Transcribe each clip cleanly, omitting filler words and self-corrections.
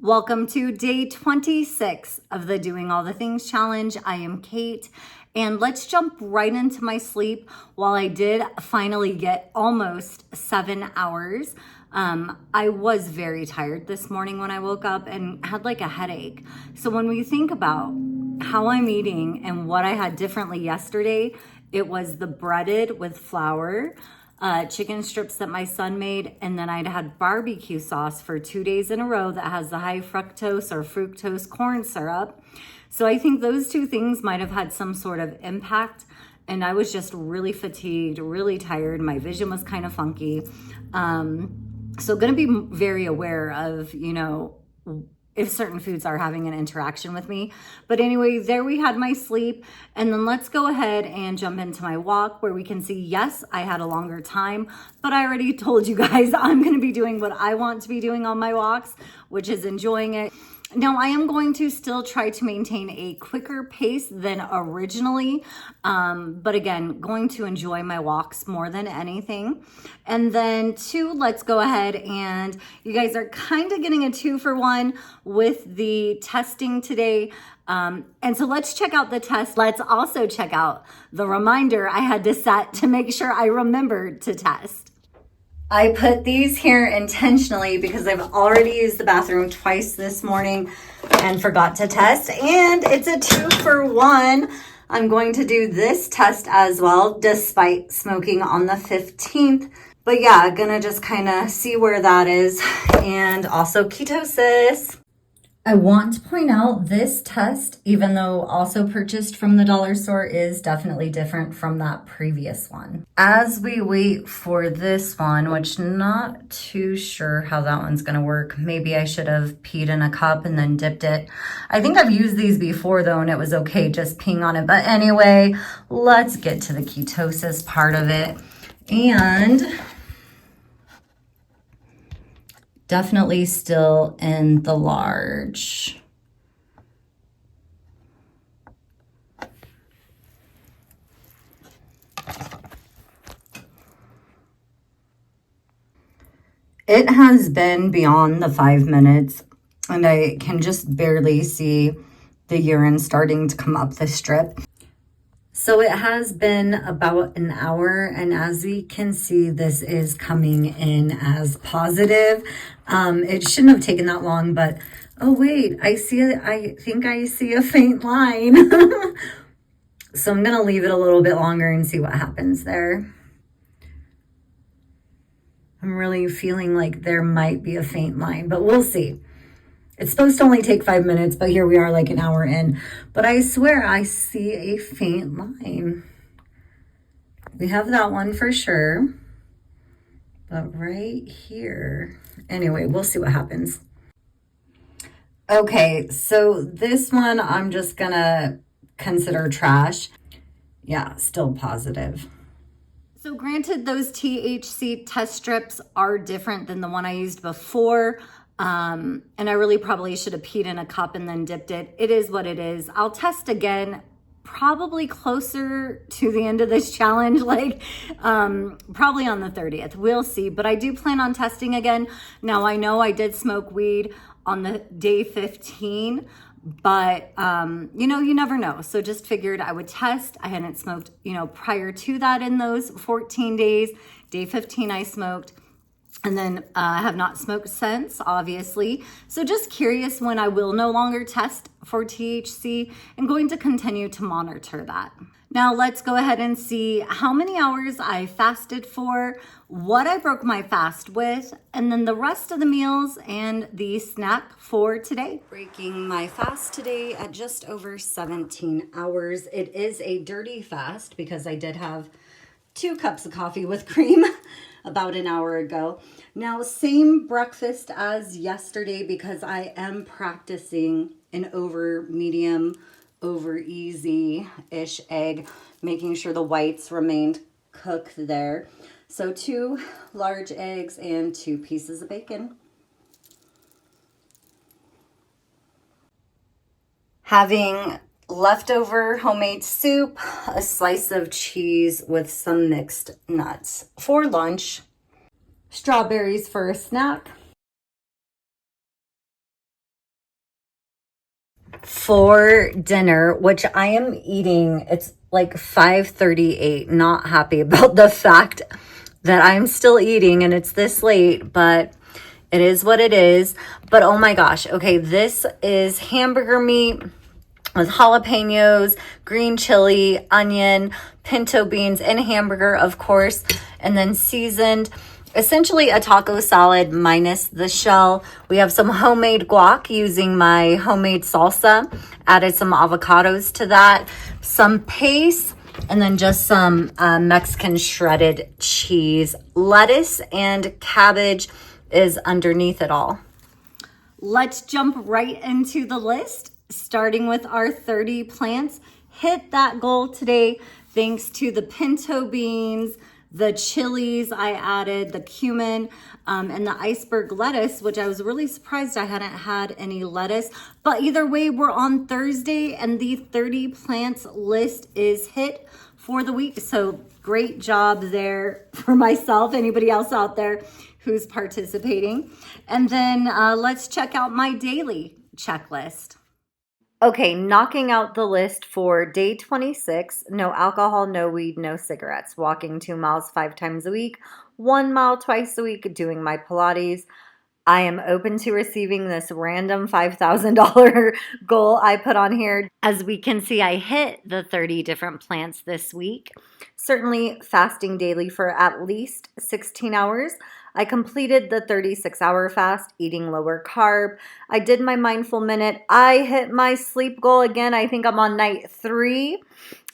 Welcome to day 26 of the Doing All the Things challenge. I am Kate, and let's jump right into my sleep. While I did finally get almost 7 hours, I was very tired this morning when I woke up and had like a headache. So when we think about how I'm eating and what I had differently yesterday, it was the breaded with flour, chicken strips that my son made, and then I'd had barbecue sauce for 2 days in a row that has the high fructose or fructose corn syrup. So I think those two things might have had some sort of impact, and I was just really fatigued, really tired. My vision was kind of funky. So going to be very aware of, if certain foods are having an interaction with me. But anyway, there we had my sleep. And then let's go ahead and jump into my walk where we can see, yes, I had a longer time, but I already told you guys I'm going to be doing what I want to be doing on my walks, which is enjoying it. Now, I am going to still try to maintain a quicker pace than originally, but again, going to enjoy my walks more than anything. And then two, let's go ahead and you guys are kind of getting a 2-for-1 with the testing today. And so let's check out the test. Let's also check out the reminder I had to set to make sure I remembered to test. I put these here intentionally because I've already used the bathroom twice this morning and forgot to test. And it's a 2-for-1. I'm going to do this test as well, despite smoking on the 15th. But yeah, gonna just kind of see where that is. And also ketosis. I want to point out this test, even though also purchased from the dollar store, is definitely different from that previous one. As we wait for this one, which not too sure how that one's going to work. Maybe I should have peed in a cup and then dipped it. I think I've used these before though, and it was okay just peeing on it. But anyway, let's get to the ketosis part of it. And definitely still in the large. It has been beyond the 5 minutes, and I can just barely see the urine starting to come up the strip. So it has been about an hour, and as we can see, this is coming in as positive. It shouldn't have taken that long, but oh wait, I think I see a faint line. So I'm gonna leave it a little bit longer and see what happens there. I'm really feeling like there might be a faint line, but we'll see. It's supposed to only take 5 minutes, but here we are like an hour in. But I swear I see a faint line. We have that one for sure. But right here. Anyway, we'll see what happens. Okay, so this one I'm just gonna consider trash. Yeah, still positive. So granted, those THC test strips are different than the one I used before. And I really probably should have peed in a cup and then dipped it. It is what it is. I'll test again, probably closer to the end of this challenge, probably on the 30th. We'll see, but I do plan on testing again. Now, I know I did smoke weed on the day 15, but, you never know. So just figured I would test. I hadn't smoked, prior to that in those 14 days. Day 15, I smoked. And then I have not smoked since, obviously. So just curious when I will no longer test for THC and going to continue to monitor that. Now let's go ahead and see how many hours I fasted for, what I broke my fast with, and then the rest of the meals and the snack for today. Breaking my fast today at just over 17 hours. It is a dirty fast because I did have 2 cups of coffee with cream about an hour ago. Now, same breakfast as yesterday because I am practicing an over medium, over easy-ish egg, making sure the whites remained cooked there. So 2 large eggs and 2 pieces of bacon. Having leftover homemade soup, a slice of cheese with some mixed nuts for lunch, strawberries for a snack, for dinner, which I am eating. It's like 5:38. Not happy about the fact that I'm still eating and it's this late, but it is what it is. But oh my gosh. Okay, this is hamburger meat with jalapenos, green chili, onion, pinto beans, and hamburger, of course, and then seasoned. Essentially a taco salad minus the shell. We have some homemade guac using my homemade salsa. Added some avocados to that, some paste, and then just some Mexican shredded cheese. Lettuce and cabbage is underneath it all. Let's jump right into the list, starting with our 30 plants. Hit that goal today thanks to the pinto beans, the chilies I added, the cumin, and the iceberg lettuce, which I was really surprised I hadn't had any lettuce. But either way, we're on Thursday and the 30 plants list is hit for the week. So great job there for myself, anybody else out there who's participating. And then let's check out my daily checklist. Okay, knocking out the list for day 26, no alcohol, no weed, no cigarettes, walking 2 miles 5 times a week, 1 mile twice a week, doing my Pilates. I am open to receiving this random $5,000 goal I put on here. As we can see, I hit the 30 different plants this week. Certainly fasting daily for at least 16 hours. I completed the 36-hour fast, eating lower carb. I did my mindful minute. I hit my sleep goal again. I think I'm on night 3.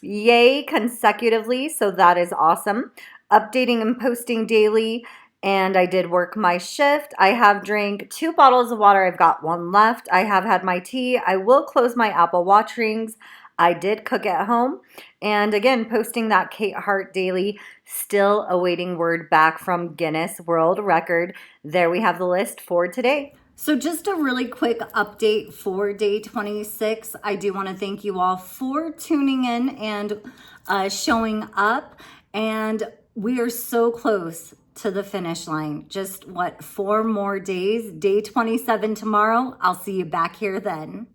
Yay, consecutively. So that is awesome. Updating and posting daily. And I did work my shift. I have drank 2 bottles of water. I've got 1 left. I have had my tea. I will close my Apple Watch rings. I did cook at home. And again, posting that Kate Hart daily, still awaiting word back from Guinness World Record. There we have the list for today. So just a really quick update for day 26. I do want to thank you all for tuning in and showing up. And we are so close to the finish line. Just 4 more days? Day 27 tomorrow. I'll see you back here then.